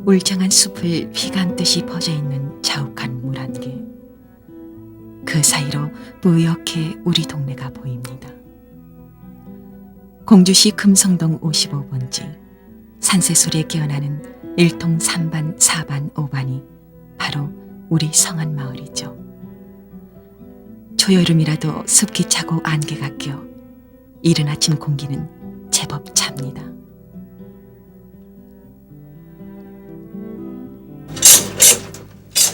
울창한 숲을 휘감듯이 퍼져있는 자욱한 물 한 개. 그 사이로 뿌옇게 우리 동네가 보입니다. 공주시 금성동 55번지 산새소리에 깨어나는 1통 3반, 4반, 5반이 바로 우리 성안 마을이죠. 초여름이라도 습기 차고 안개가 껴 이른 아침 공기는 제법 찹니다.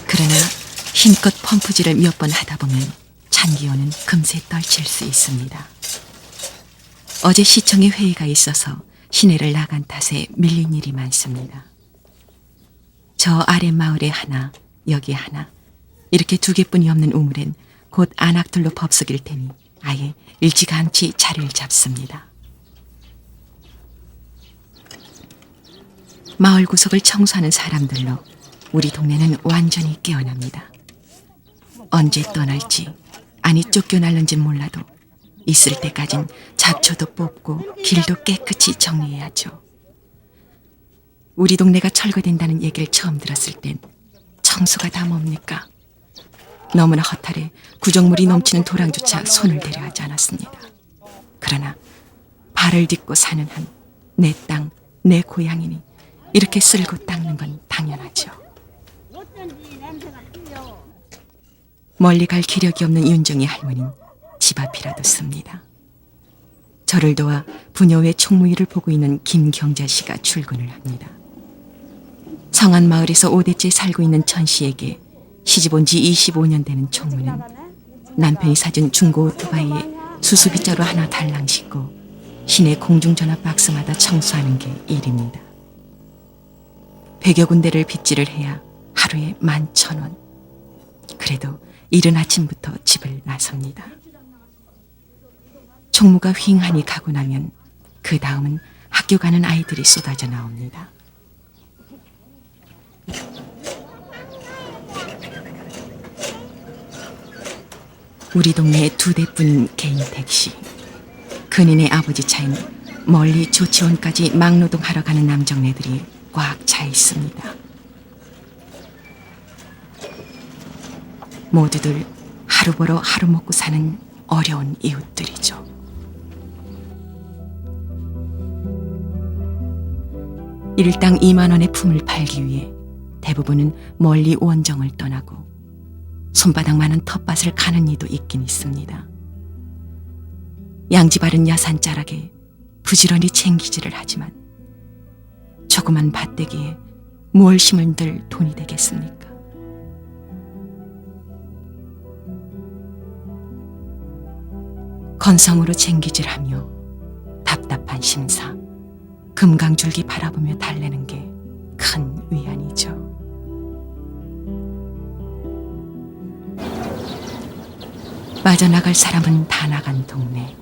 그러나 힘껏 펌프질을 몇 번 하다 보면 찬 기운은 금세 떨칠 수 있습니다. 어제 시청에 회의가 있어서 시내를 나간 탓에 밀린 일이 많습니다. 저 아래 마을에 하나, 여기 하나, 이렇게 두 개뿐이 없는 우물엔 곧 안악들로 법석일 테니 아예 일찌감치 자리를 잡습니다. 마을 구석을 청소하는 사람들로 우리 동네는 완전히 깨어납니다. 언제 떠날지, 아니 쫓겨날는지 몰라도 있을 때까진 잡초도 뽑고 길도 깨끗이 정리해야죠. 우리 동네가 철거된다는 얘기를 처음 들었을 땐 청소가 다 뭡니까? 너무나 허탈해 구정물이 넘치는 도랑조차 손을 대려 하지 않았습니다. 그러나 발을 딛고 사는 한 내 땅, 내 고향이니 이렇게 쓸고 닦는 건 당연하죠. 멀리 갈 기력이 없는 윤정이 할머니는 집 앞이라도 씁니다. 저를 도와 부녀회 총무일을 보고 있는 김경자 씨가 출근을 합니다. 성안 마을에서 5대째 살고 있는 천 씨에게 시집 온 지 25년 되는 총무는 남편이 사준 중고 오토바이에 수수빗자루 하나 달랑 싣고 시내 공중전화 박스마다 청소하는 게 일입니다. 100여 군데를 빗질을 해야 하루에 11,000원. 그래도 이른 아침부터 집을 나섭니다. 총무가 휑하니 가고 나면 그 다음은 학교 가는 아이들이 쏟아져 나옵니다. 우리 동네에 2대뿐인 개인 택시. 근인의 아버지 차엔 멀리 조치원까지 막노동하러 가는 남정네들이 꽉 차 있습니다. 모두들 하루 벌어 하루 먹고 사는 어려운 이웃들이죠. 일당 2만 원의 품을 팔기 위해 대부분은 멀리 원정을 떠나고 손바닥만한 텃밭을 가는 이도 있긴 있습니다. 양지 바른 야산 자락에 부지런히 챙기질을 하지만 조그만 밭대기에 무얼 심은들 돈이 되겠습니까? 건성으로 챙기질하며 답답한 심사, 금강줄기 바라보며 달래는 게 큰 위안이죠. 빠져나갈 사람은 다 나간 동네.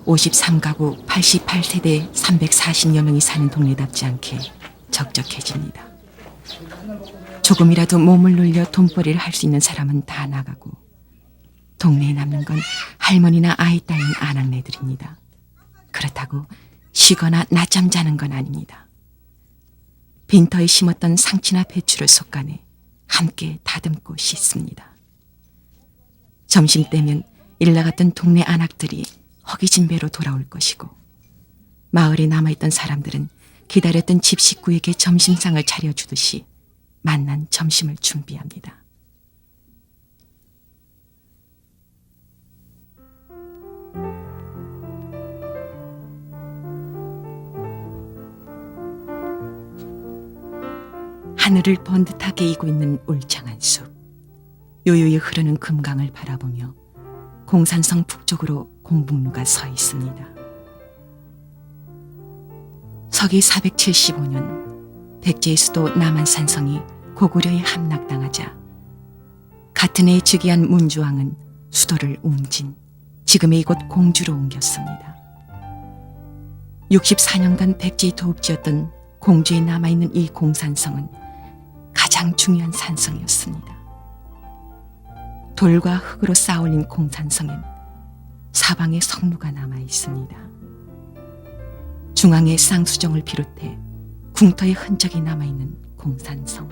53가구 88세대 340여 명이 사는 동네답지 않게 적적해집니다. 조금이라도 몸을 놀려 돈벌이를 할 수 있는 사람은 다 나가고 동네에 남는 건 할머니나 아이 딸린 아낙네들입니다. 그렇다고 쉬거나 낮잠 자는 건 아닙니다. 빈터에 심었던 상치나 배추를 솎아내 함께 다듬고 씻습니다. 점심때면 일 나갔던 동네 아낙들이 허기진 배로 돌아올 것이고 마을에 남아있던 사람들은 기다렸던 집 식구에게 점심상을 차려주듯이 맛난 점심을 준비합니다. 하늘을 번듯하게 이고 있는 울창한 숲, 요요히 흐르는 금강을 바라보며 공산성 북쪽으로 공북루가 서 있습니다. 서기 475년 백제의 수도 남한산성이 고구려에 함락당하자 같은 해에 즉위한 문주왕은 수도를 웅진, 지금의 이곳 공주로 옮겼습니다. 64년간 백제의 도읍지였던 공주에 남아있는 이 공산성은 가장 중요한 산성이었습니다. 돌과 흙으로 쌓아올린 공산성엔 사방에 성루가 남아 있습니다. 중앙의 쌍수정을 비롯해 궁터의 흔적이 남아있는 공산성.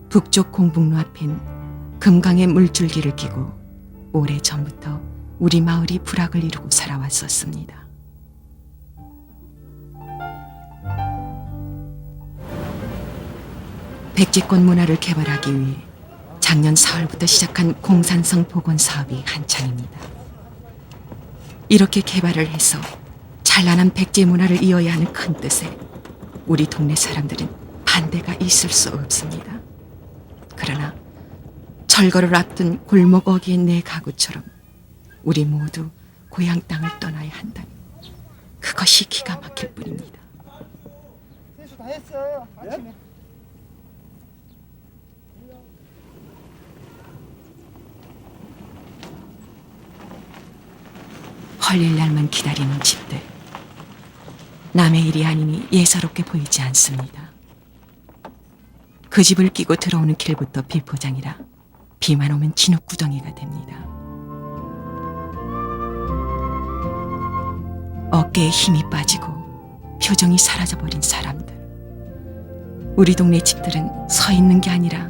북쪽 공북로 앞엔 금강의 물줄기를 끼고 오래전부터 우리 마을이 부락을 이루고 살아왔었습니다. 백제꽃 문화를 개발하기 위해 작년 4월부터 시작한 공산성 복원 사업이 한창입니다. 이렇게 개발을 해서 찬란한 백제 문화를 이어야 하는 큰 뜻에 우리 동네 사람들은 반대가 있을 수 없습니다. 그러나 철거를 앞둔 골목 어귀의 내 가구처럼 우리 모두 고향 땅을 떠나야 한다니 그것이 기가 막힐 뿐입니다. 세수 다 했어. 아침에. 헐릴 날만 기다리는 집들. 남의 일이 아니니 예사롭게 보이지 않습니다. 그 집을 끼고 들어오는 길부터 비포장이라 비만 오면 진흙구덩이가 됩니다. 어깨에 힘이 빠지고 표정이 사라져버린 사람들. 우리 동네 집들은 서 있는 게 아니라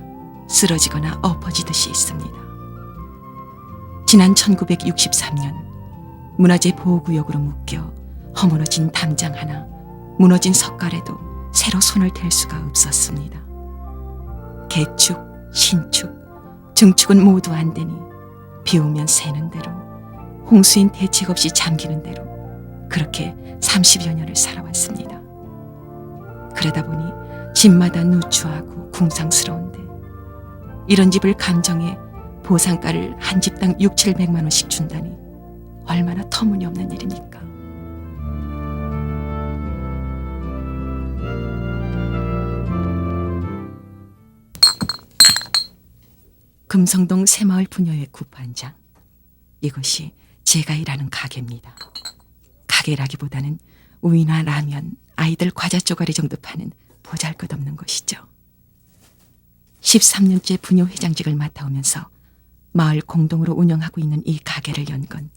쓰러지거나 엎어지듯이 있습니다. 지난 1963년 문화재 보호구역으로 묶여 허물어진 담장 하나, 무너진 석가래도 새로 손을 댈 수가 없었습니다. 개축, 신축, 증축은 모두 안 되니 비 오면 새는 대로, 홍수인 대책 없이 잠기는 대로 그렇게 30여 년을 살아왔습니다. 그러다 보니 집마다 누추하고 궁상스러운데 이런 집을 감정해 보상가를 한 집당 6, 700만 원씩 준다니 얼마나 터무니없는 일입니까? 금성동 새마을 부녀회 구판장. 이것이 제가 일하는 가게입니다. 가게라기보다는 우유나 라면, 아이들 과자 쪼가리 정도 파는 보잘것없는 곳이죠. 13년째 부녀 회장직을 맡아오면서 마을 공동으로 운영하고 있는 이 가게를 연 건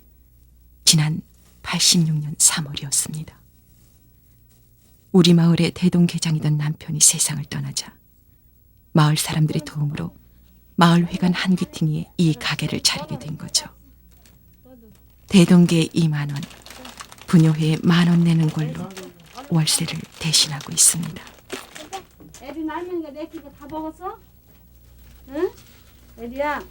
지난 86년 3월이었습니다. 우리 마을의 대동계장이던 남편이 세상을 떠나자 마을 사람들의 도움으로 마을회관 한 귀퉁이에 이 가게를 차리게 된 거죠. 대동계에 2만 원, 부녀회에 10,000원 내는 걸로 월세를 대신하고 있습니다. 애리 날면이가 내 끼고 다 먹었어? 응? 애리야.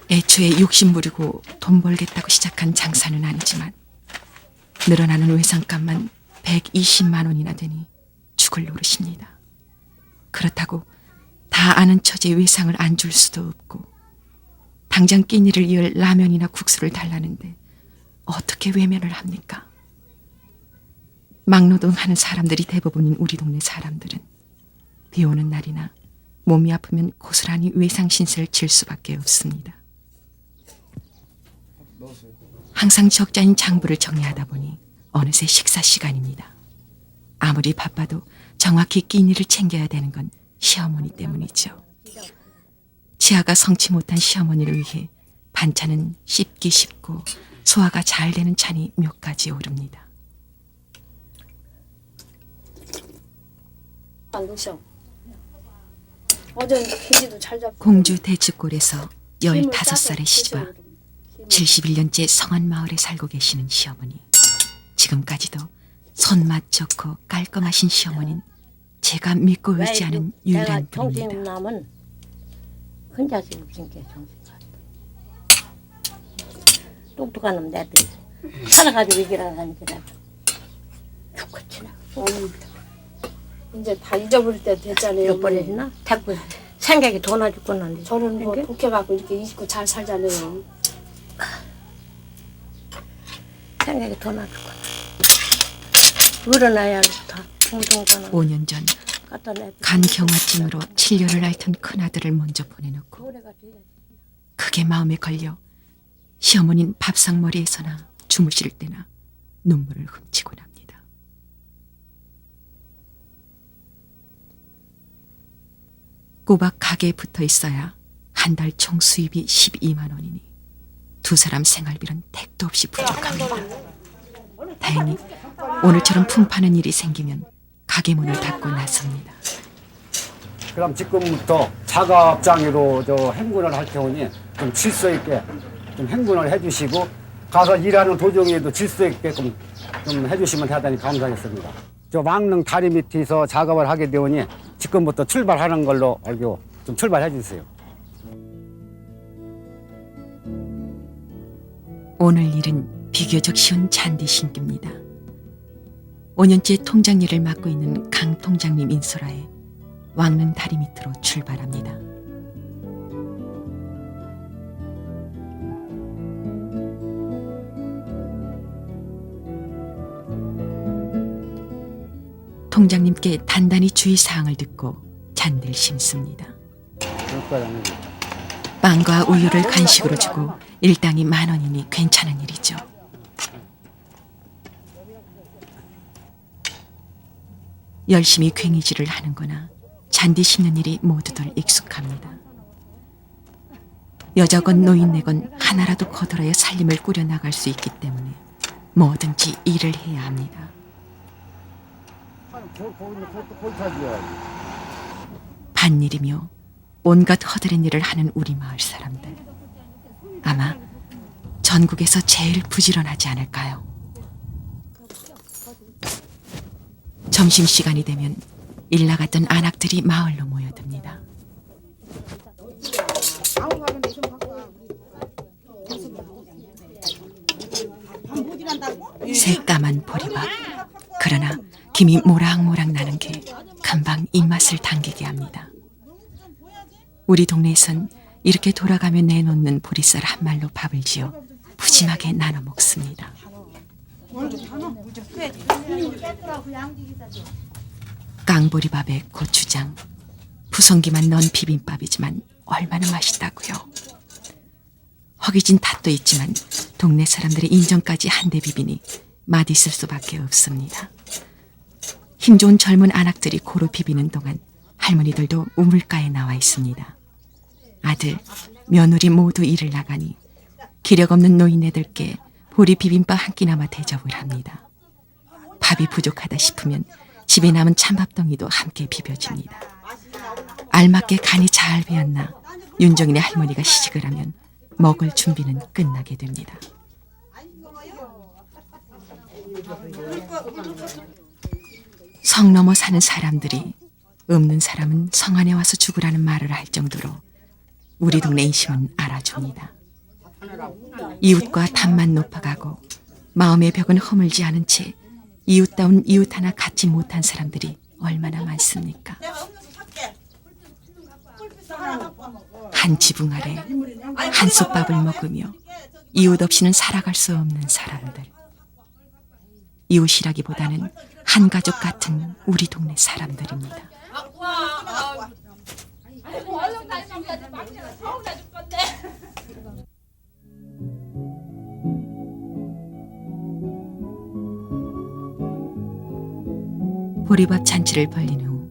애초에 욕심 부리고 돈 벌겠다고 시작한 장사는 아니지만 늘어나는 외상값만 120만 원이나 되니 죽을 노릇입니다. 그렇다고 다 아는 처제 외상을 안 줄 수도 없고 당장 끼니를 이을 라면이나 국수를 달라는데 어떻게 외면을 합니까? 막노동하는 사람들이 대부분인 우리 동네 사람들은 비 오는 날이나 몸이 아프면 고스란히 외상 신세를 질 수밖에 없습니다. 항상 적잖은 장부를 정리하다 보니 어느새 식사 시간입니다. 아무리 바빠도 정확히 끼니를 챙겨야 되는 건 시어머니 때문이죠. 치아가 성치 못한 시어머니를 위해 반찬은 씹기 쉽고 소화가 잘 되는 찬이 몇 가지 오릅니다. 안 드셔. 어제 김치도 잘 잡고. 공주 대치골에서 15살의 시집와 71년째 성안 마을에 살고 계시는 시어머니. 지금까지도 손맛 좋고 깔끔하신 시어머니는 제가 믿고 의지하는 유일한 분입니다. 정신 남은 혼자 지금 게 정신 똑똑한 놈 내들 살아가지고 이기라고 하니까 죽겠지나 이제 다 잊어버릴 때 됐잖아요. 잃어버렸나? 자꾸 생각이 더 나줄 건데 저는 뭐 독해갖고 이렇게 잊고 잘 살잖아요. 생각이 더 나줄 거나 물어놔야 다 부동산은 5년 전 갖다 내 간경화증으로 치료를 앓던 큰아들을 먼저 보내놓고 노래가 돼야지. 크게 마음에 걸려 시어머니는 밥상머리에서나 주무실 때나 눈물을 훔치곤 합니다. 꼬박 가게에 붙어 있어야 한 달 총 수입이 12만 원이니 두 사람 생활비는 택도 없이 부족합니다. 다행히 오늘처럼 풍파는 일이 생기면 가게 문을 닫고 나섭니다. 그럼 지금부터 작업장으로 행군을 할 테오니 좀 질서 있게 좀 행군을 해주시고 가서 일하는 도중에도 질서 있게끔 좀 해주시면 대단히 감사하겠습니다. 저 왕릉 다리 밑에서 작업을 하게 되오니 지금부터 출발하는 걸로 알고 좀 출발해 주세요. 오늘 일은 비교적 쉬운 잔디 신기입니다. 5년째 통장 일을 맡고 있는 강 통장님 인솔하에 왕릉 다리 밑으로 출발합니다. 통장님께 단단히 주의사항을 듣고 잔디를 심습니다. 빵과 우유를 간식으로 주고 일당이 10,000원이니 괜찮은 일이죠. 열심히 괭이질을 하는 거나 잔디 심는 일이 모두들 익숙합니다. 여자건 노인네건 하나라도 거들어야 살림을 꾸려나갈 수 있기 때문에 뭐든지 일을 해야 합니다. 밭일이며 온갖 허드렛 일을 하는 우리 마을 사람들. 아마 전국에서 제일 부지런하지 않을까요? 점심시간이 되면 일 나갔던 안악들이 마을로 모여듭니다. 새까만 보리밥. 그러나 김이 모락모락 나는 게 금방 입맛을 당기게 합니다. 우리 동네에선 이렇게 돌아가며 내놓는 보리쌀 한 말로 밥을 지어 푸짐하게 나눠 먹습니다. 깡보리밥에 고추장, 부성기만 넣은 비빔밥이지만 얼마나 맛있다고요. 허기진 탓도 있지만 동네 사람들의 인정까지 한데 비비니 맛있을 수밖에 없습니다. 힘 좋은 젊은 안악들이 고루 비비는 동안 할머니들도 우물가에 나와 있습니다. 아들, 며느리 모두 일을 나가니 기력 없는 노인네들께 보리 비빔밥 한 끼나마 대접을 합니다. 밥이 부족하다 싶으면 집에 남은 찬밥덩이도 함께 비벼집니다. 알맞게 간이 잘 배었나 윤정인의 할머니가 시식을 하면 먹을 준비는 끝나게 됩니다. 성 넘어 사는 사람들이 없는 사람은 성 안에 와서 죽으라는 말을 할 정도로 우리 동네 인심은 알아줍니다. 이웃과 담만 높아가고 마음의 벽은 허물지 않은 채 이웃다운 이웃 하나 갖지 못한 사람들이 얼마나 많습니까? 한 지붕 아래 한 솥밥을 먹으며 이웃 없이는 살아갈 수 없는 사람들. 이웃이라기보다는 한 가족 같은 우리 동네 사람들입니다. 보리밥 잔치를 벌린 후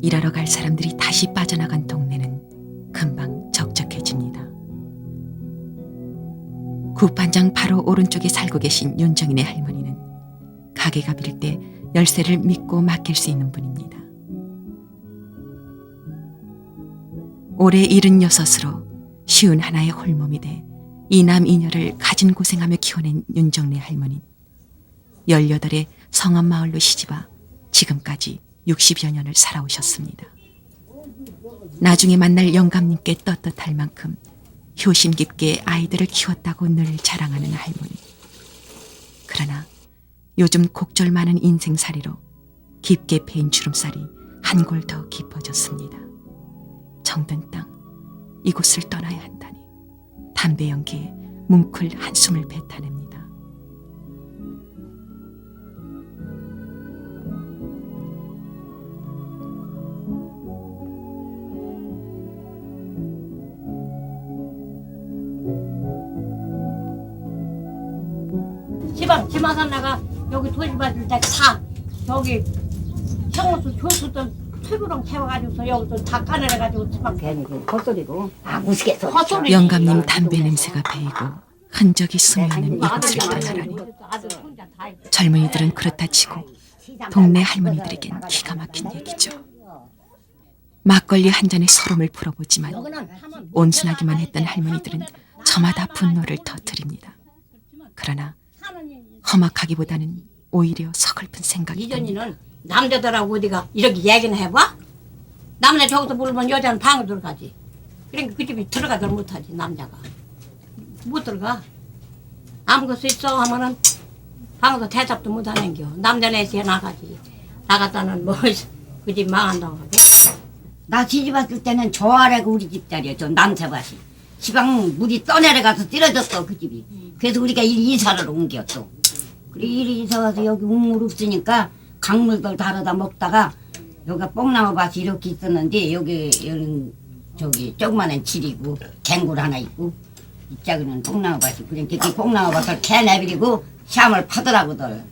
일하러 갈 사람들이 다시 빠져나간 동네는 금방 적적해집니다. 국반장 바로 오른쪽에 살고 계신 윤정인의 할머니는 가게가 빌 때 열쇠를 믿고 맡길 수 있는 분입니다. 올해 76으로 쉬운 하나의 홀몸이 돼 이남 이녀를 가진 고생하며 키워낸 윤정래 할머니. 18에 성암 마을로 시집와 지금까지 60여 년을 살아오셨습니다. 나중에 만날 영감님께 떳떳할 만큼 효심 깊게 아이들을 키웠다고 늘 자랑하는 할머니. 그러나 요즘 곡절 많은 인생살이로 깊게 패인 주름살이 한 골 더 깊어졌습니다. 정든 땅, 이곳을 떠나야 한다니 담배 연기에 뭉클 한숨을 뱉어냅니다. 지마산 나가 여기 도시밭을 다 저기 청호수 교수도 퇴구렁 태워가지고서 여기서 다 까내려가지고 막 괜히 그 헛소리로 무식해서 영감님 담배 냄새가 배이고 흔적이 스며있는 이곳을 떠나라니 젊은이들은 그렇다 치고 동네 할머니들에겐 기가 막힌 얘기죠. 막걸리 한 잔에 소름을 풀어보지만 온순하기만 했던 할머니들은 저마다 분노를 터뜨립니다. 그러나 험악하기보다는 오히려 서글픈 생각이 듭니다. 이전에는 남자들하고 어디가 이렇게 얘기는 해봐? 남자 저기서 부르면 여자는 방에 들어가지. 그러니까 그 집에 들어가들 못하지 남자가. 못 들어가. 아무것도 있어 하면은 방에서 대답도 못하는겨. 남자네 집에 나가지. 나갔다는 뭐 그 집 망한다고 하고. 나 시집 왔을 때는 저 아래가 우리 집 자리야. 저 남새밭이. 시방 물이 떠내려가서 떨어졌어 그 집이. 그래서 우리가 이사를 옮겼어. 그래 이사 와서 여기 우물 없으니까 강물들 다르다 먹다가 여기가 뽕나무밭이 이렇게 있었는데 여기는 저기 조그마한 질이고 갱굴 하나 있고 이쪽에는 뽕나무밭이. 그러니까 그 뽕나무밭을 캐내버리고 시암을 파더라고들.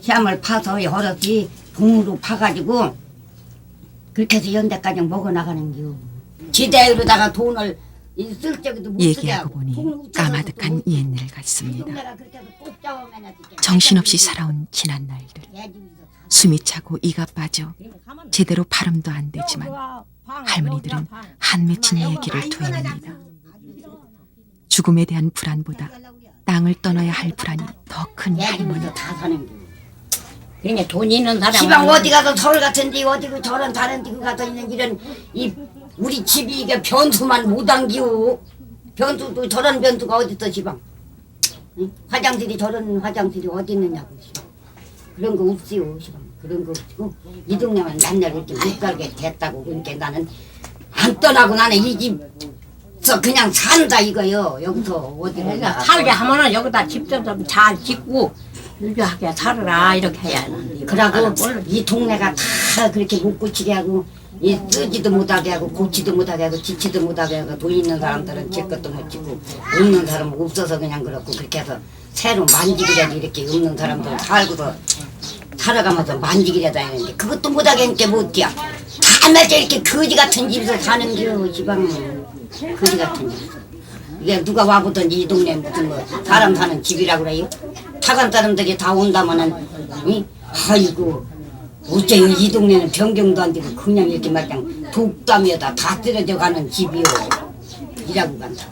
시암을 파서 여럿이 봉으로 파가지고 그렇게 해서 연대까지 먹어나가는겨. 지대로다가 돈을 쓸 적에도 못 쓰게 얘기하고 하고. 보니 까마득한 옛날 같습니다. 정신없이 살아온 지난 날들. 숨이 차고 이가 빠져 제대로 발음도 안 되지만 할머니들은 한 맺힌 얘기를 되뇌입니다. 죽음에 대한 불안보다 땅을 떠나야 할 불안이 더 큰 할머니. 다 사는 겨. 그러니까 돈 있는 사람. 시방 어디 가서 서울 같은데 어디고 저런 다른 데 가서 있는 이런 이 우리 집이 이게 변수만 못 안기고 변수도 저런 변수가 어디 있어 시방. 응? 화장실이 저런 화장실이 어디 있느냐고 시방. 그런 거 없지요 시방. 그런 거 없고 이 동네만 맨날 이렇게 못 살게 됐다고. 그러니까 나는 안 떠나고 나는 이 집서 그냥 산다 이거요. 여기서 어디 그러니까 살게 하면은 여기다 집 좀 잘 짓고 유지하게 살아라 이렇게 해야 하는데. 그러고 이 동네가 다 그렇게 못 고치게 하고 이 쓰지도 못하게 하고 고치도 못하게 하고 지치도 못하게 하고 돈 있는 사람들은 질 것도 못 지고 없는 사람은 없어서 그냥 그렇고 그렇게 해서 새로 만지기라도 이렇게 없는 사람들 살고서 살아가면서 만지기라도 하는데 그것도 못하게 하니까 못해요. 다 맞아 이렇게 거지 같은 집에서 사는 겨 지방 거지 같은 집에서. 이게 누가 와보던지 이 동네 무슨 뭐 사람 사는 집이라고 그래요? 타간 사람들이 다 온다면은 이? 아이고 어째요 이 동네는 변경도 안 되고 그냥 이렇게 말장 독담이다 다 쓰러져 가는 집이요. 이라고 간다.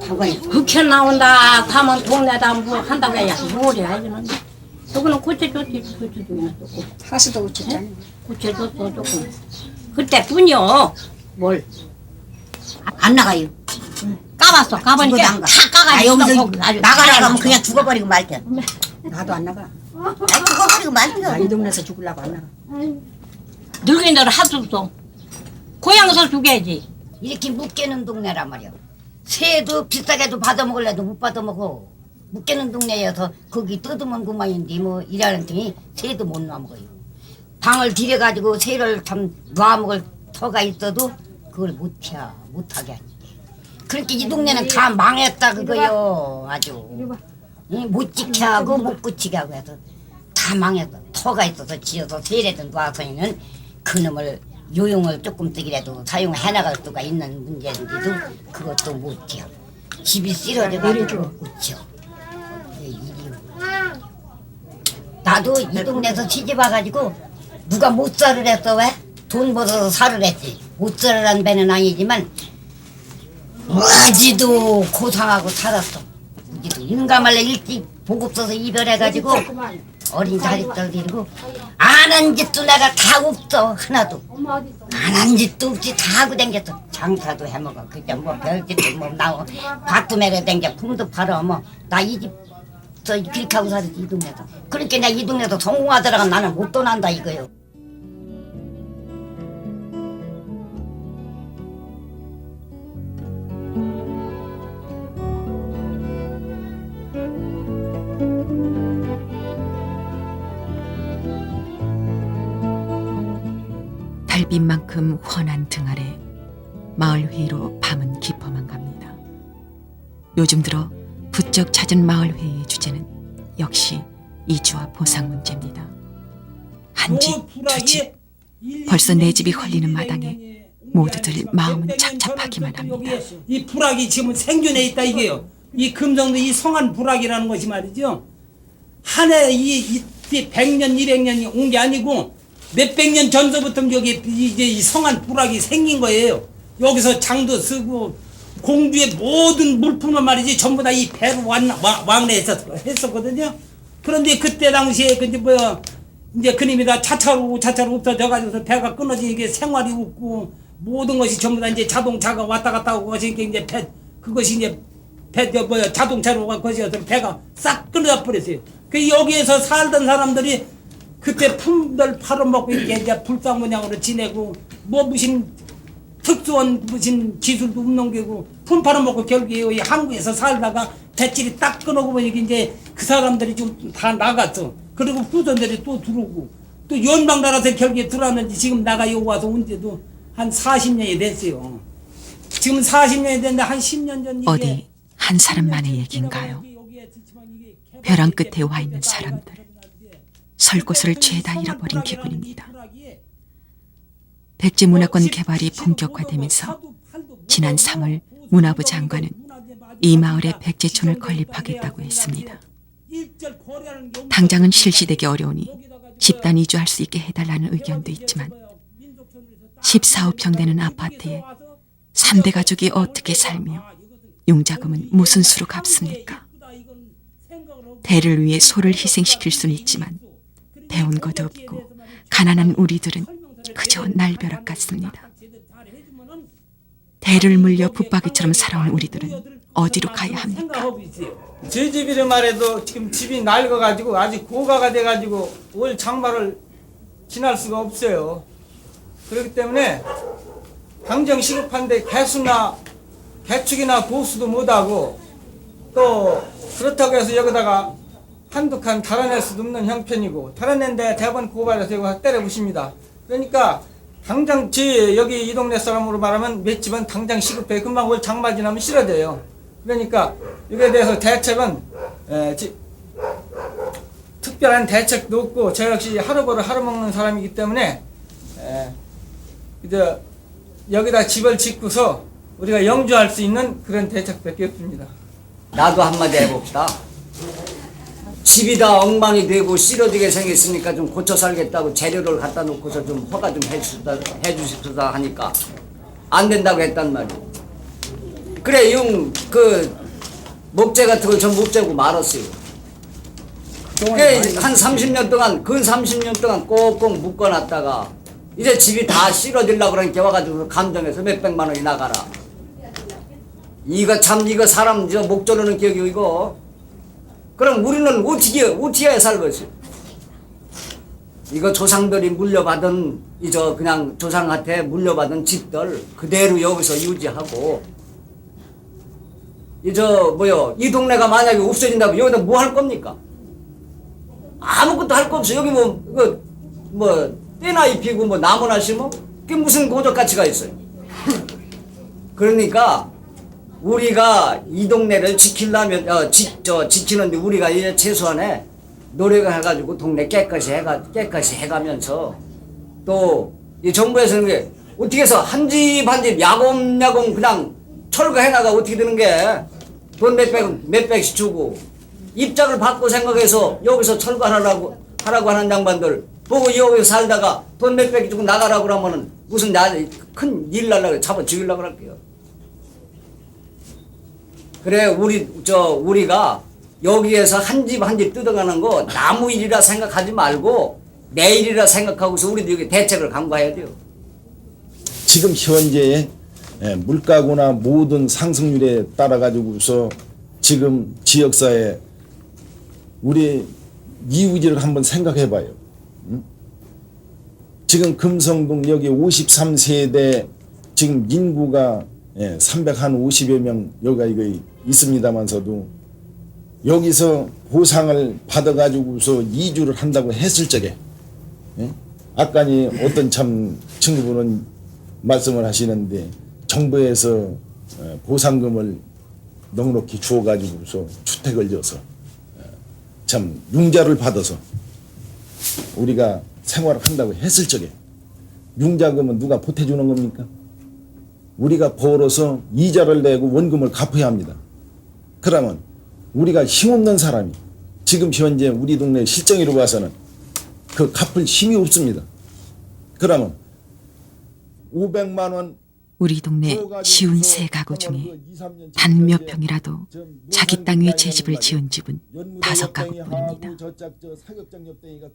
타관이 흑현 나온다 하면 동네다 뭐 한다고 해야 뭘 해야지. 저거는 고쳐줬지. 고쳐주면 조금. 하수도 고쳤잖아. 고쳐줬어 조금. 그때뿐이요. 뭘. 안 나가요. 까봤어. 까보니까 다 아 까가지고. 여기서 아주 나가라 다 하면 그냥 죽어버리고 말게. 나도 안 나가. 아 죽어버리고 말게. 나 이 동네에서 죽으려고 안 나가. 늙은이들 할수 없어. 고향에서 죽여야지. 이렇게 묵게는 동네란 말이야. 새도 비싸게도 받아먹을래도 못 받아먹어. 묵게는 동네여서 거기 뜯으면 그만인데 뭐 일하는 팀이 새도 못 놔먹어요. 방을 들여가지고 새를 참 놔먹을 터가 있어도 그걸 못하게 하니. 그러니까 이 동네는 다 망했다 그거요. 아주 못 지게 하고 못 고치게 하고 해서 다 망했어. 터가 있어서 지어서 새라든 놔서는 그놈을 요용을 조금씩이라도 사용해나갈 수가 있는 문제인데도 그것도 못해요. 집이 쓰러져가지고 못 고쳐. 나도 이 동네에서 시집 와가지고 누가 못 살을 했어 왜? 돈 벌어서 살을 했지. 못 살으란 배는 아니지만 어지도 고상하고 살았어. 어지도 인가말래 일찍 복 없어서 이별해가지고 어린 자식들 데리고 안 한 짓도 내가 다 없어 하나도. 안 한 짓도 없이 다 하고 댕겼어. 장사도 해먹어. 그냥 뭐 별짓도 뭐 나오 밭도 매려 댕겨 품도 팔아 뭐 나 이 집 저 그렇게 하고 살았지 이 동네에서. 그러니까 내가 이 동네에서 성공하더라가 나는 못 떠난다 이거요. 달빛만큼 훤한 등 아래 마을 회의로 밤은 깊어만 갑니다. 요즘 들어 부쩍 잦은 마을 회의의 주제는 역시 이주와 보상 문제입니다. 한 집, 두 집, 벌써 내 집이 헐리는 마당에 모두들 마음은 착잡하기만 합니다. 이 불악이 지금 생존해 있다 이게요. 이 금성도 이 성안 불악이라는 것이 말이죠. 한 해 이 100년, 200년이 온 게 아니고 몇백 년 전서부터 여기 이제 이 성안 불악이 생긴 거예요. 여기서 장도 쓰고 공주의 모든 물품을 말이지 전부 다 이 배로 했었거든요. 그런데 그때 당시에 그 이제 그님이 다 차차로 없어져가지고 배가 끊어지게 생활이 없고 모든 것이 전부 다 이제 자동차가 왔다 갔다 하고 그러니까 이제 그것이 이제 자동차로 것이어서 배가 싹 끊어져 버렸어요. 그 여기에서 살던 사람들이 그때 품들 팔아먹고 이렇게 이제 불상문양으로 지내고 무슨 특수한 무슨 기술도 없는 게고 품 팔아먹고 결국에 이 한국에서 살다가 대질이 딱 끊어고 보니까 이제 그 사람들이 좀 다 나갔어. 그리고 후손들이 또 들어오고 또 연방 나라서 결국에 들어왔는데 지금 나가 여기 와서 온 지도 한 40년이 됐어요. 지금 40년이 됐는데 한 10년 전 어디 한 사람만의 얘기인가요? 벼랑 끝에 와 있는 사람들, 설 곳을 죄다 잃어버린 기분입니다. 백지 문화권 개발이 본격화되면서 지난 3월 문화부 장관은 이 마을에 백제촌을 건립하겠다고 했습니다. 당장은 실시되기 어려우니 집단 이주할 수 있게 해달라는 의견도 있지만 14~15평 되는 아파트에 3대 가족이 어떻게 살며 융자금은 무슨 수로 갚습니까? 대를 위해 소를 희생시킬 수는 있지만 배운 것도 없고 가난한 우리들은 그저 날벼락 같습니다. 대를 물려 붙박이처럼 살아온 우리들은 어디로 가야 합니까? 제 집이라 말해도 지금 집이 낡아가지고 아직 고가가 돼가지고 올 장마를 지날 수가 없어요. 그렇기 때문에 당장 시급한데 개축이나 보수도 못하고 또 그렇다고 해서 여기다가 한두 칸 달아낼 수도 없는 형편이고 달아낸데 대번 고발해서 때려부십니다. 그러니까 당장 여기 이 동네 사람으로 말하면 몇 집은 당장 시급해 금방 올 장마 지나면 실어져요. 그러니까 이거에 대해서 대책은 특별한 대책도 없고 저 역시 하루벌을 하루 먹는 사람이기 때문에 이제 여기다 집을 짓고서 우리가 영주할 수 있는 그런 대책밖에 없습니다. 나도 한마디 해봅시다. 집이 다 엉망이 되고 쓰러지게 생겼으니까 좀 고쳐 살겠다고 재료를 갖다 놓고서 좀 허가 좀 해주십시다 하니까 안 된다고 했단 말이에요. 그래 목재 같은 거 전 못 재고 말았어요. 그래 한 30년 동안 근 30년 동안 꼭꼭 묶어놨다가 이제 집이 다 쓰러지려고 그러니까 와가지고 감정해서 몇백만 원이 나가라. 이거 사람 목 조르는 기억이 이거. 그럼 우리는 어떻게 해 살겠어요? 이거 조상들이 물려받은 그냥 조상한테 물려받은 집들 그대로 여기서 유지하고 이 동네가 만약에 없어진다면 여기다 뭐 할 겁니까? 아무것도 할 거 없어. 여기 떼나 입히고 나무나 심어? 그게 무슨 고적 가치가 있어요? 그러니까 우리가 이 동네를 지키려면 지키는데 우리가 이제 최소한에 노력을 해가지고 동네 깨끗이 해가면서 또 이 정부에서는 게 어떻게 해서 한 집 한 집 야금야금 그냥 철거해나가 어떻게 되는 게 돈 몇백씩 주고 입장을 받고 생각해서 여기서 철거하라고 하는 양반들 보고 여기서 살다가 돈 몇백 주고 나가라고 그러면은 무슨 큰 일 날라고 잡아 죽이려고 할게요. 그래 우리가 여기에서 한 집 한 집 뜯어가는 거 나무 일이라 생각하지 말고 내 일이라 생각하고서 우리도 여기 대책을 강구해야 돼요. 지금 현재의 물가구나 모든 상승률에 따라 가지고서 지금 지역사회 우리 이웃을 한번 생각해 봐요. 지금 금성동 여기 53세대 지금 인구가 350여 명 여기가 이거 있습니다만서도 여기서 보상을 받아 가지고서 이주를 한다고 했을 적에 아까니 어떤 참 친구분은 말씀을 하시는데 정부에서 보상금을 넉넉히 주어 가지고서 주택을 지어서 참 융자를 받아서 우리가 생활을 한다고 했을 적에 융자금은 누가 보태주는 겁니까? 우리가 벌어서 이자를 내고 원금을 갚아야 합니다. 그러면 우리가 힘없는 사람이 지금 현재 우리 동네 실정으로 봐서는 그 갚을 힘이 없습니다. 그러면 500만 원 우리 동네 쉬운 세 가구 중에 단 몇 평이라도 자기 땅 위에 제 집을 지은 집은 5가구뿐입니다.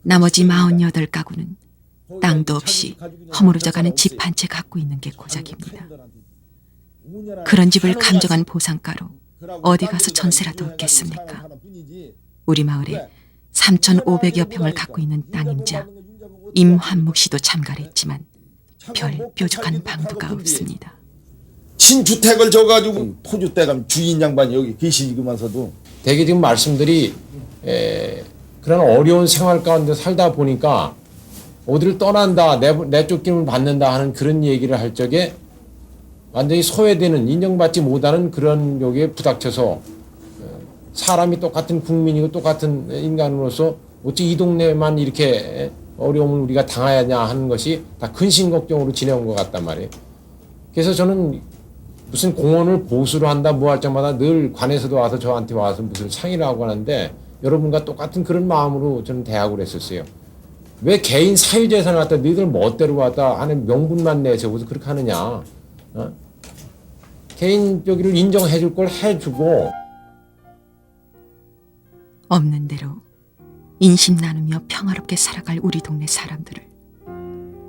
나머지 48가구는 땅도 없이 허물어져가는 집 한 채 갖고 있는 게 고작입니다. 그런 집을 감정한 보상가로 어디 가서 전세라도 얻겠습니까? 우리 마을에 3,500여 평을 갖고 있는 땅임자 임환묵 씨도 참가를 했지만 별 뾰족한 방도가 없습니다. 신주택을 줘가지고 토주대감 주인 양반이 여기 계시면서도 대개 지금 말씀들이 그런 어려운 생활 가운데 살다 보니까 어디를 떠난다, 내쫓김을 받는다 하는 그런 얘기를 할 적에 완전히 소외되는, 인정받지 못하는 그런 여기에 부닥쳐서 사람이 똑같은 국민이고 똑같은 인간으로서 어찌 이 동네만 이렇게 어려움을 우리가 당하냐 하는 것이 다 근심 걱정으로 지내온 것 같단 말이에요. 그래서 저는 무슨 공원을 보수를 한다 뭐 할 때마다 늘 관에서도 와서 저한테 와서 무슨 상의를 하고 하는데 여러분과 똑같은 그런 마음으로 저는 대학을 했었어요. 왜 개인 사유재산을 갖다 너희들 멋대로 갖다 하는 명분만 내세워서 그렇게 하느냐. 개인 여기를 인정해 줄 걸 해주고. 없는 대로 인심 나누며 평화롭게 살아갈 우리 동네 사람들을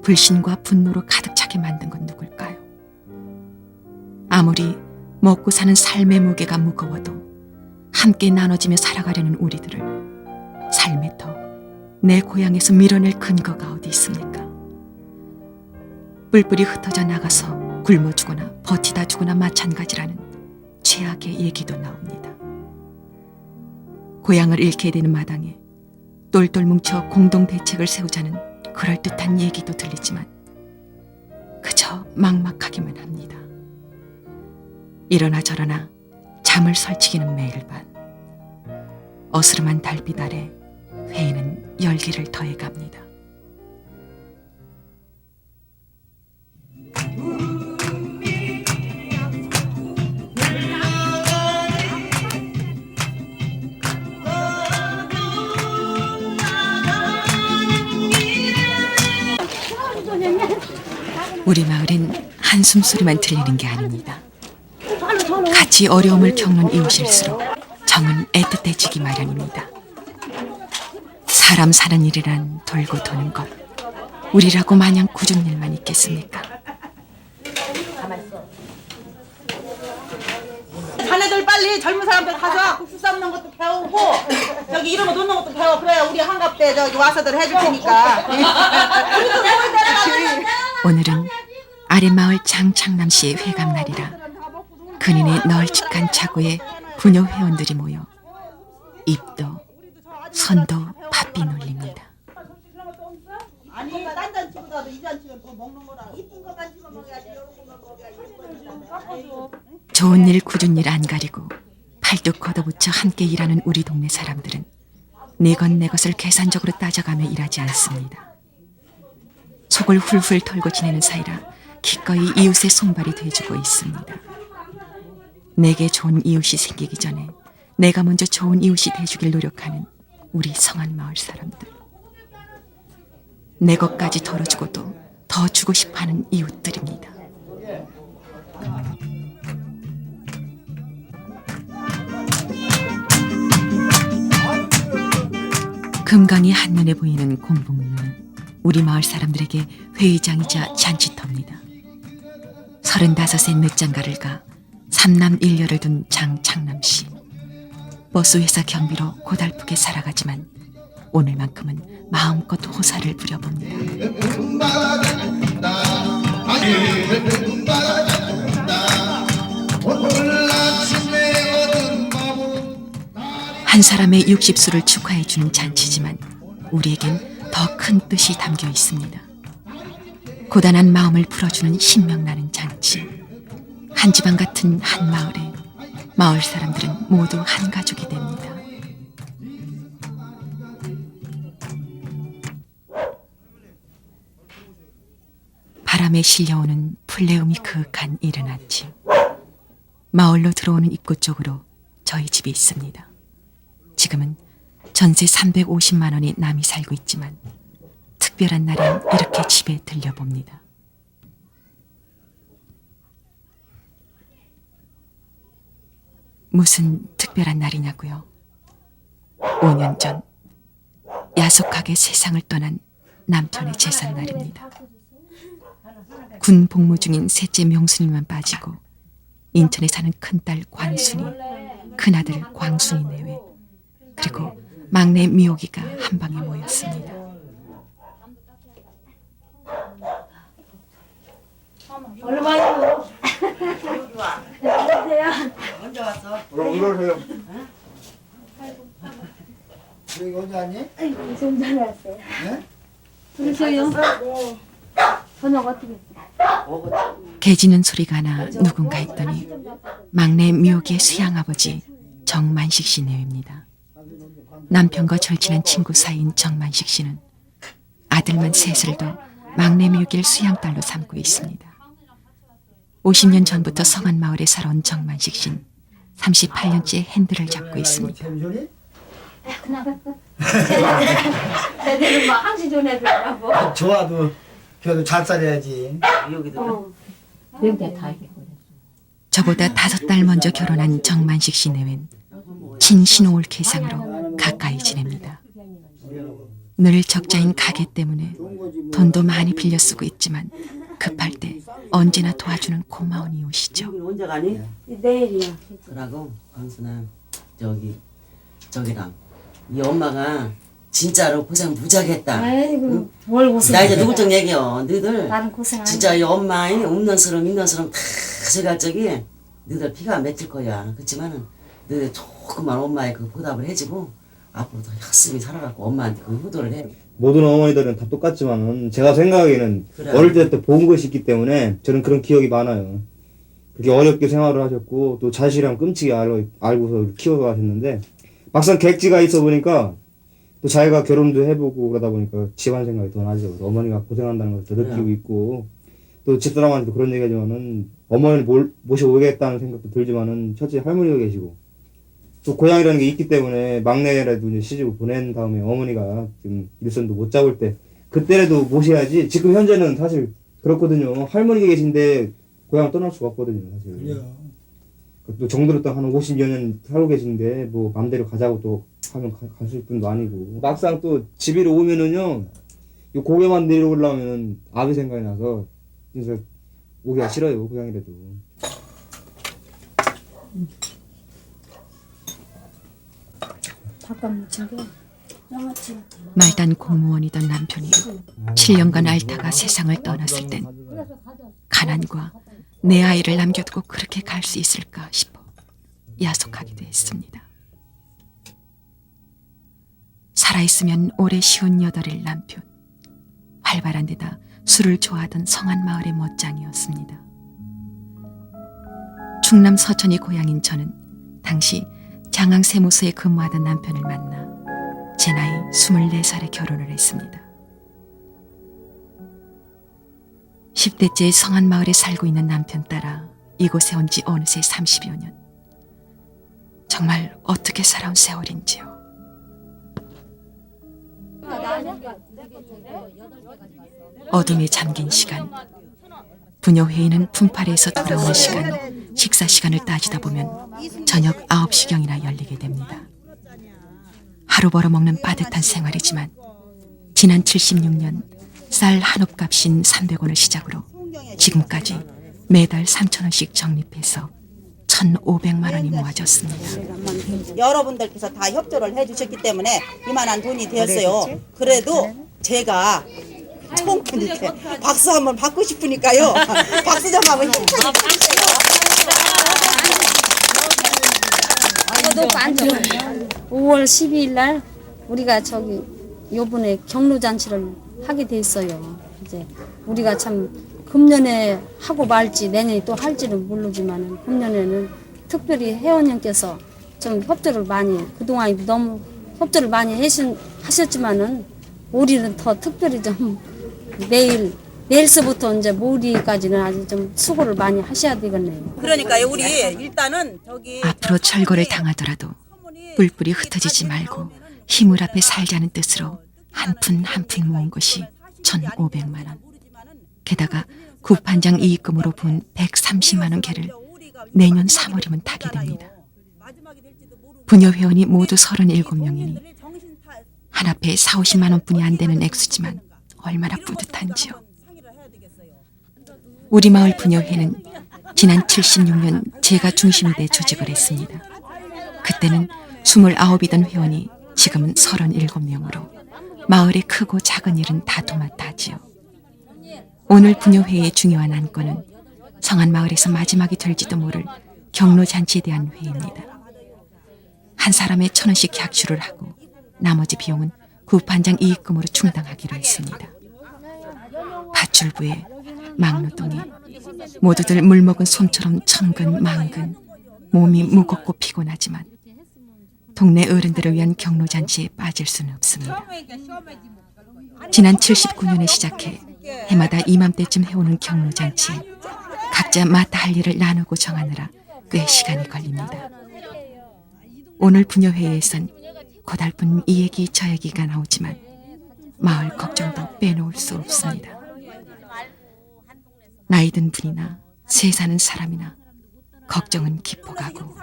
불신과 분노로 가득 차게 만든 건 누굴까요? 아무리 먹고 사는 삶의 무게가 무거워도 함께 나눠지며 살아가려는 우리들을 삶의 터, 내 고향에서 밀어낼 근거가 어디 있습니까? 뿔뿔이 흩어져 나가서 굶어 죽거나 버티다 죽거나 마찬가지라는 최악의 얘기도 나옵니다. 고향을 잃게 되는 마당에 똘똘 뭉쳐 공동대책을 세우자는 그럴듯한 얘기도 들리지만 그저 막막하기만 합니다. 이러나 저러나 잠을 설치기는 매일 밤. 어스름한 달빛 아래 회의는 열기를 더해갑니다. 우리 마을엔 한숨 소리만 들리는 게 아닙니다. 같이 어려움을 겪는 이웃일수록 정은 애틋해지기 마련입니다. 사람 사는 일이란 돌고 도는 것, 우리라고 마냥 굳은 일만 있겠습니까? 자네들 빨리 젊은 사람들 가서 국수 삶는 것도 배우고 저기 이런 거 놓는 것도 배워. 그래야 우리 한갑 때 저기 와서들 해줄 테니까. 오늘은 아랫마을 장창남 씨의 회감날이라 근인의 널찍한 차고에 부녀 회원들이 모여 입도 손도 바삐 놀립니다. 아니 딴 잔치보다도 이 잔치는 더 먹는 거라. 이쁜 것만 집어 먹어야지. 이런 것만 먹어야지. 좋은 일 굳은 일 안 가리고 팔뚝 걷어붙여 함께 일하는 우리 동네 사람들은 내 것 내 것을 계산적으로 따져가며 일하지 않습니다. 속을 훌훌 털고 지내는 사이라 기꺼이 이웃의 손발이 돼주고 있습니다. 내게 좋은 이웃이 생기기 전에 내가 먼저 좋은 이웃이 돼주길 노력하는 우리 성안 마을 사람들. 내 것까지 덜어주고도 더 주고 싶어하는 이웃들입니다. 금강이 한눈에 보이는 공복루는 우리 마을 사람들에게 회의장이자 잔치터입니다. 35의 늦장가를 가 3남 1녀를 둔 장창남 씨. 버스 회사 경비로 고달프게 살아가지만 오늘만큼은 마음껏 호사를 부려봅니다. 한 사람의 60수를 축하해주는 잔치지만 우리에겐 더 큰 뜻이 담겨 있습니다. 고단한 마음을 풀어주는 신명나는 잔치. 한 집안 같은 한 마을에 마을 사람들은 모두 한 가족이 됩니다. 바람에 실려오는 풀레음이 그윽한 이른 아침. 마을로 들어오는 입구 쪽으로 저희 집이 있습니다. 지금은 전세 350만 원이 남이 살고 있지만 특별한 날엔 이렇게 집에 들려봅니다. 무슨 특별한 날이냐고요? 5년 전 야속하게 세상을 떠난 남편의 제삿날입니다. 군 복무 중인 셋째 명순이만 빠지고 인천에 사는 큰딸 광순이, 큰아들 광순이 내외, 그리고 막내 미옥이가 한 방에 모였습니다. 여기 언제 왔니? 좀 전에 왔어요. 네? 그러세요? 저녁 어떻게 했어요? 개짖는 소리가 나 누군가 했더니 막내 미옥의 수양아버지 정만식 씨 내외입니다. 남편과 절친한 친구 사이인 정만식 씨는 아들만 셋을 둬 막내 미옥을 수양딸로 삼고 있습니다. 50년 전부터 성안 마을에 살아온 정만식 씨는 38년째 핸들을 잡고 있습니다. 그나가 애들은 막 항시 좋은 애들이라고. 좋아도 그래도 잘 살아야지. 명대 다 이게 저보다 5달 먼저 결혼한 정만식 씨 내외는 친신호올 계상으로 가까이 지냅니다. 늘 적자인 가게 때문에 돈도 많이 빌려 쓰고 있지만 급할 때 언제나 도와주는 고마운 이웃이죠. 언제 가니? 내일이야. 그러고 광순아 저기랑 이 엄마가 진짜로 고생 무지하겠다. 아이고 뭘 고생. 나 이제 누굴 좀 얘기여. 너희들 나는 고생 안 해. 진짜 이 엄마의 없는 스름 있는 스름 다 가져갈 적이 너희들 피가 맺힐 거야. 그렇지만은 너희들 조금만 엄마의 그 보답을 해주고 앞으로도 열심히 살아갖고 엄마한테 그 효도를 해. 모든 어머니들은 다 똑같지만은 제가 생각하기에는 그래. 어릴 때부터 본 것이 있기 때문에 저는 그런 기억이 많아요. 그렇게 어렵게 생활을 하셨고 또 자식이랑 끔찍이 알고서 키워가셨는데 막상 객지가 있어 보니까 또 자기가 결혼도 해보고 그러다 보니까 집안 생각이 더 나죠. 어머니가 고생한다는 걸 더 느끼고 있고 또 집사람한테도 그런 얘기하지만은 어머니를 모셔오겠다는 생각도 들지만은 첫째 할머니가 계시고 또 고향이라는 게 있기 때문에 막내라도 이제 시집을 보낸 다음에 어머니가 지금 일선도 못 잡을 때 그때라도 모셔야지. 지금 현재는 사실 그렇거든요. 할머니가 계신데 고향 떠날 수가 없거든요, 사실. 또 정도로 딱 한 50여 년 살고 계신데 뭐 맘대로 가자고 또 하면 가실 분도 아니고 막상 또 집으로 오면은요 요 고개만 내려오려면 아비 생각이 나서 진짜 오기가 싫어요, 고향이라도. 잠깐 챙겨. 말단 공무원이던 남편이 7년간 앓다가 세상을 떠났을 땐 가난과 내 아이를 남겨두고 그렇게 갈 수 있을까 싶어 야속하기도 했습니다. 살아있으면 올해 58일 남편. 활발한 데다 술을 좋아하던 성안 마을의 멋장이었습니다. 충남 서천이 고향인 저는 당시 장항 세무서에 근무하던 남편을 만나 제 나이 24살에 결혼을 했습니다. 10대째 성안 마을에 살고 있는 남편 따라 이곳에 온 지 어느새 30여 년. 정말 어떻게 살아온 세월인지요. 어둠에 잠긴 시간. 부녀회의는 품팔이에서 돌아오는 시간, 식사 시간을 따지다 보면 저녁 9시경이나 열리게 됩니다. 하루 벌어먹는 빠듯한 생활이지만 지난 76년 쌀 한 옵 값인 300원을 시작으로 지금까지 매달 3,000원씩 적립해서 1,500만 원이 모아졌습니다. 여러분들께서 다 협조를 해주셨기 때문에 이만한 돈이 되었어요. 그래도 제가 통큰 이렇게 박수 한번 받고 싶으니까요. 박수 좀 한번 힘차게 주세요. 너도 앉아. 5월 12일 날 우리가 저기 요번에 경로잔치를 하게 돼 있어요. 이제 우리가 참 금년에 하고 말지 내년에 또 할지는 모르지만 금년에는 특별히 회원님께서 좀 협조를 많이 그동안 너무 협조를 많이 하셨지만은 우리는 더 특별히 좀 내일 내일서부터 이제 모리까지는 아주 좀 수고를 많이 하셔야 되겠네요. 그러니까요, 우리 일단은 저기 앞으로 철거를 당하더라도 뿔뿔이 흩어지지 말고 힘을 앞에 살자는 뜻으로 한 푼 한 푼 모은 것이 1,500만 원. 게다가 구판장 이익금으로 본 130만 원 개를 내년 3월이면 타게 됩니다. 부녀 회원이 모두 37명이니 한 앞에 4, 50만 원뿐이 안 되는 액수지만 얼마나 뿌듯한지요. 우리 마을 부녀회는 지난 76년 제가 중심이 돼 조직을 했습니다. 그때는 29이던 회원이 지금은 37명으로 마을의 크고 작은 일은 다 도맡아 하지요. 오늘 부녀회의 중요한 안건은 성안마을에서 마지막이 될지도 모를 경로잔치에 대한 회의입니다. 한 사람의 1,000원씩 객주를 하고 나머지 비용은 구판장 이익금으로 충당하기로 했습니다. 밧줄부에 막노동이 모두들 물먹은 솜처럼 천근만근 몸이 무겁고 피곤하지만 동네 어른들을 위한 경로잔치에 빠질 수는 없습니다. 지난 79년에 시작해 해마다 이맘때쯤 해오는 경로잔치에 각자 맡아 할 일을 나누고 정하느라 꽤 시간이 걸립니다. 오늘 부녀회의에선 고달픈 이 얘기 저 얘기가 나오지만 마을 걱정도 빼놓을 수 없습니다. 나이 든 분이나 새 사는 사람이나 걱정은 깊어가고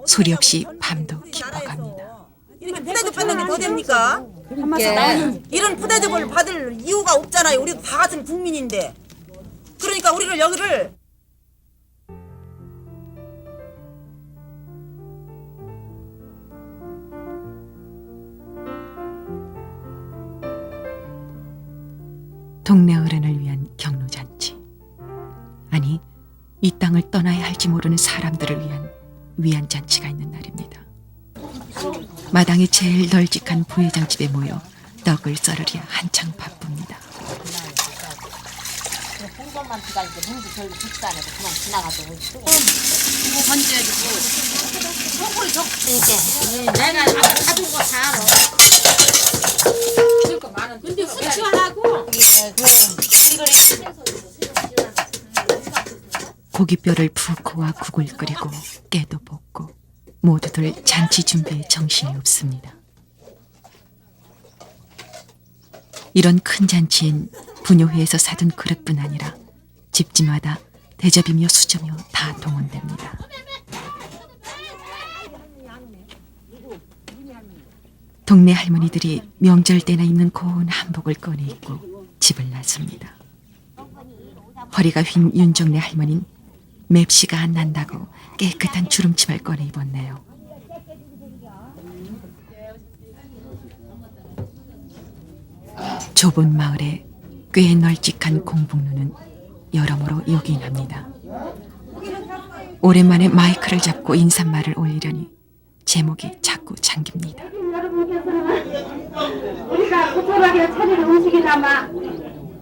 소리 없이 밤도 깊어갑니다. 이렇게 푸대접 받는 게 더 됩니까? 이런 푸대접을 받을 이유가 없잖아요. 우리 다 같은 국민인데. 그러니까 우리를 여기를 동네 어른을 위한 경로잔치. 아니, 이 땅을 떠나야 할지 모르는 사람들을 위한 위안잔치가 있는 날입니다. 마당에 제일 널찍한 부회장 집에 모여 떡을 썰으려 한창 바쁩니다. 풍선만 기다리고 눈도 별로 좋지도 않아도 그만 지나가도 이거 건져가지고 소불이 좋으니까 내가 가진 거 다 알아. 그러니까 많은 근데 수치하고 고깃뼈를 푹 고아 국을 끓이고 깨도 볶고 모두들 잔치 준비에 정신이 없습니다. 이런 큰 잔치엔 부녀회에서 사둔 그릇뿐 아니라 집집마다 대접이며 수저며 다 동원됩니다. 동네 할머니들이 명절 때나 입는 고운 한복을 꺼내 입고 집을 나섭니다. 허리가 휜 윤정네 할머니는 맵시가 안 난다고 깨끗한 주름치마를 꺼내 입었네요. 좁은 마을에 꽤 널찍한 공북루는 여러모로 요긴합니다. 오랜만에 마이크를 잡고 인사말을 올리려니 제목이 자꾸 잠깁니다. 우리가 고촐하게 차릴 음식이나마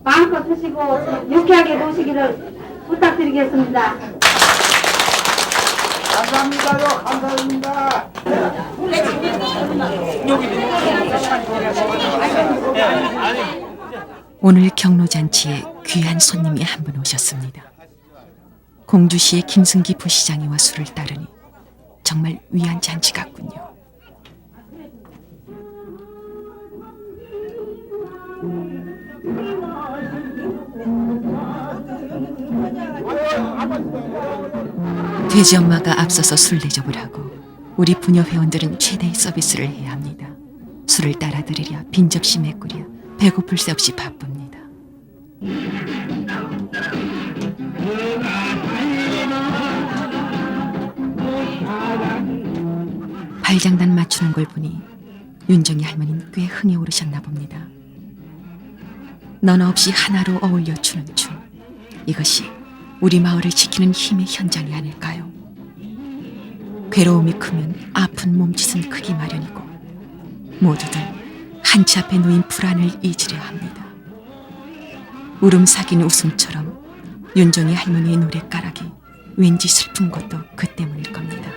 마음껏 드시고 유쾌하게 노시기를 부탁드리겠습니다. 감사합니다요. 감사합니다. 오늘 경로잔치에 귀한 손님이 한 분 오셨습니다. 공주시의 김승기 부시장이와 술을 따르니 정말 위안 잔치 같군요. 돼지 엄마가 앞서서 술 대접을 하고 우리 부녀 회원들은 최대의 서비스를 해야 합니다. 술을 따라드리랴 빈 접시 메꾸랴 배고플 새 없이 바쁩니다. 발장단 맞추는 걸 보니 윤정이 할머니는 꽤 흥에 오르셨나 봅니다. 너나 없이 하나로 어울려 추는 춤. 이것이 우리 마을을 지키는 힘의 현장이 아닐까요? 괴로움이 크면 아픈 몸짓은 크기 마련이고 모두들 한치 앞에 놓인 불안을 잊으려 합니다. 울음 삭인 웃음처럼 윤정이 할머니의 노랫가락이 왠지 슬픈 것도 그 때문일 겁니다.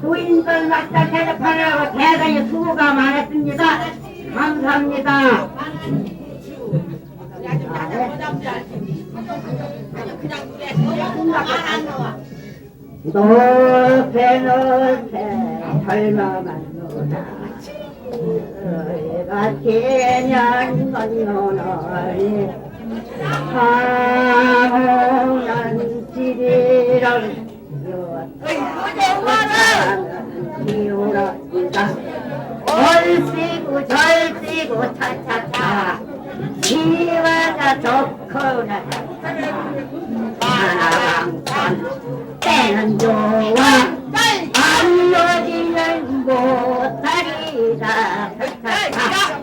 노인들 맞다 대접하느라고 대단히 수고가 많았습니다. 감사합니다. 높게 높게 닮아간노라 같으면 건너너리 하모난 집이랑 요사는 기울어진다 얼씨구 절씨구 차차차 시와가 좋거나 하나방판 때는 좋아 안 여지는 못하리라 차차차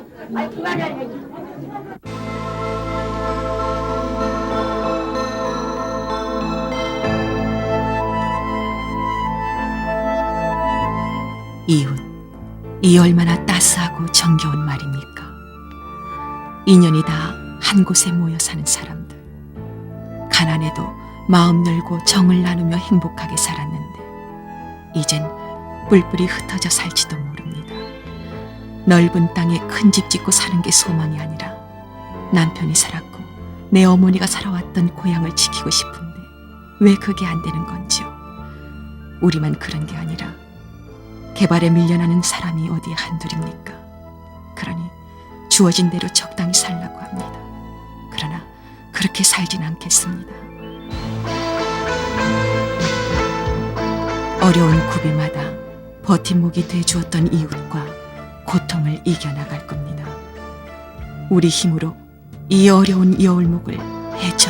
이웃, 이 얼마나 따스하고 정겨운 말입니까? 인연이 다 한 곳에 모여 사는 사람들. 가난해도 마음 열고 정을 나누며 행복하게 살았는데 이젠 뿔뿔이 흩어져 살지도 모릅니다. 넓은 땅에 큰 집 짓고 사는 게 소망이 아니라 남편이 살았고 내 어머니가 살아왔던 고향을 지키고 싶은데 왜 그게 안 되는 건지요? 우리만 그런 게 아니라 개발에 밀려나는 사람이 어디에 한둘입니까? 그러니 주어진 대로 적당히 살라고 합니다. 그러나 그렇게 살진 않겠습니다. 어려운 구비마다 버팀목이 돼주었던 이웃과 고통을 이겨나갈 겁니다. 우리 힘으로 이 어려운 여울목을 헤쳐